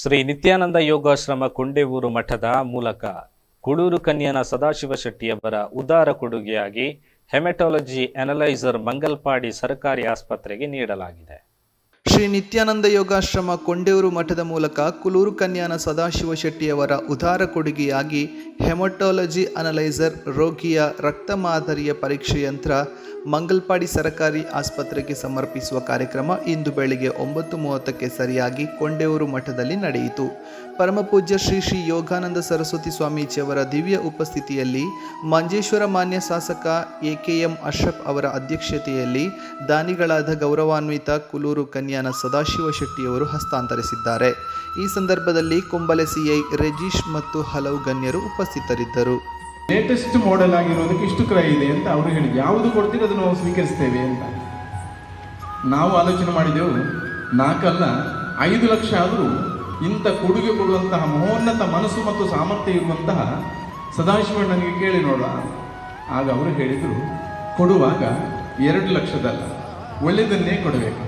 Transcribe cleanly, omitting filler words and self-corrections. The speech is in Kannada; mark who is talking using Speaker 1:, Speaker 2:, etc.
Speaker 1: ಶ್ರೀ ನಿತ್ಯಾನಂದ ಯೋಗಾಶ್ರಮ ಕೊಂಡೇವೂರು ಮಠದ ಮೂಲಕ ಕುಳೂರು ಕನ್ಯನ ಸದಾಶಿವ ಶೆಟ್ಟಿಯವರ ಉದಾರ ಕೊಡುಗೆಯಾಗಿ ಹೆಮಟಾಲಜಿ ಅನಲೈಸರ್ ಮಂಗಲ್ಪಾಡಿ ಸರ್ಕಾರಿ ಆಸ್ಪತ್ರೆಗೆ ನೀಡಲಾಗಿದೆ.
Speaker 2: ಶ್ರೀ ನಿತ್ಯಾನಂದ ಯೋಗಾಶ್ರಮ ಕೊಂಡೇವೂರು ಮಠದ ಮೂಲಕ ಕುಳೂರು ಕನ್ಯನ ಸದಾಶಿವ ಶೆಟ್ಟಿಯವರ ಉದಾರ ಕೊಡುಗೆಯಾಗಿ ಹೆಮಟಾಲಜಿ ಅನಲೈಸರ್ ರೋಗಿಯ ರಕ್ತ ಮಾದರಿಯ ಪರೀಕ್ಷೆ ಯಂತ್ರ ಮಂಗಲ್ಪಾಡಿ ಸರ್ಕಾರಿ ಆಸ್ಪತ್ರೆಗೆ ಸಮರ್ಪಿಸುವ ಕಾರ್ಯಕ್ರಮ ಇಂದು ಬೆಳಿಗ್ಗೆ 9:30ಕ್ಕೆ ಸರಿಯಾಗಿ ಕೊಂಡೇವೂರು ಮಠದಲ್ಲಿ ನಡೆಯಿತು. ಪರಮಪೂಜ್ಯ ಶ್ರೀ ಶ್ರೀ ಯೋಗಾನಂದ ಸರಸ್ವತಿ ಸ್ವಾಮೀಜಿಯವರ ದಿವ್ಯ ಉಪಸ್ಥಿತಿಯಲ್ಲಿ ಮಂಜೇಶ್ವರ ಮಾನ್ಯ ಶಾಸಕ ಎ.ಕೆ.ಎಂ. ಅಶ್ರಫ್ ಅವರ ಅಧ್ಯಕ್ಷತೆಯಲ್ಲಿ ದಾನಿಗಳಾದ ಗೌರವಾನ್ವಿತ ಕುಳೂರು ಕನ್ಯನ ಸದಾಶಿವ ಶೆಟ್ಟಿಯವರು ಹಸ್ತಾಂತರಿಸಿದ್ದಾರೆ. ಈ ಸಂದರ್ಭದಲ್ಲಿ ಕೊಂಬಲೆ ಸಿಐ ರೆಜೀಶ್ ಮತ್ತು ಹಲವು ಗಣ್ಯರು ಉಪಸ್ಥಿತರಿದ್ದರು.
Speaker 3: ಲೇಟೆಸ್ಟ್ ಮಾಡೆಲ್ ಆಗಿರೋದಕ್ಕೆ ಇಷ್ಟು ಕ್ರಯ ಇದೆ ಅಂತ ಅವರು ಹೇಳಿದ್ರು. ಯಾವುದು ಕೊಡ್ತೀರಿ ಅದನ್ನು ನಾವು ಸ್ವೀಕರಿಸ್ತೇವೆ ಅಂತ ನಾವು ಆಲೋಚನೆ ಮಾಡಿದೆವು. 4 ಅಲ್ಲ 5 ಲಕ್ಷ ಆದರೂ ಇಂಥ ಕೊಡುಗೆ ಕೊಡುವಂತಹ ಮಹೋನ್ನತ ಮನಸ್ಸು ಮತ್ತು ಸಾಮರ್ಥ್ಯ ಇರುವಂತಹ ಸದಾಶಿವ ನನಗೆ ಕೇಳಿ ನೋಡ. ಆಗ ಅವರು ಹೇಳಿದರು, ಕೊಡುವಾಗ 2 ಲಕ್ಷದಲ್ಲ, ಒಳ್ಳೆಯದನ್ನೇ ಕೊಡಬೇಕು.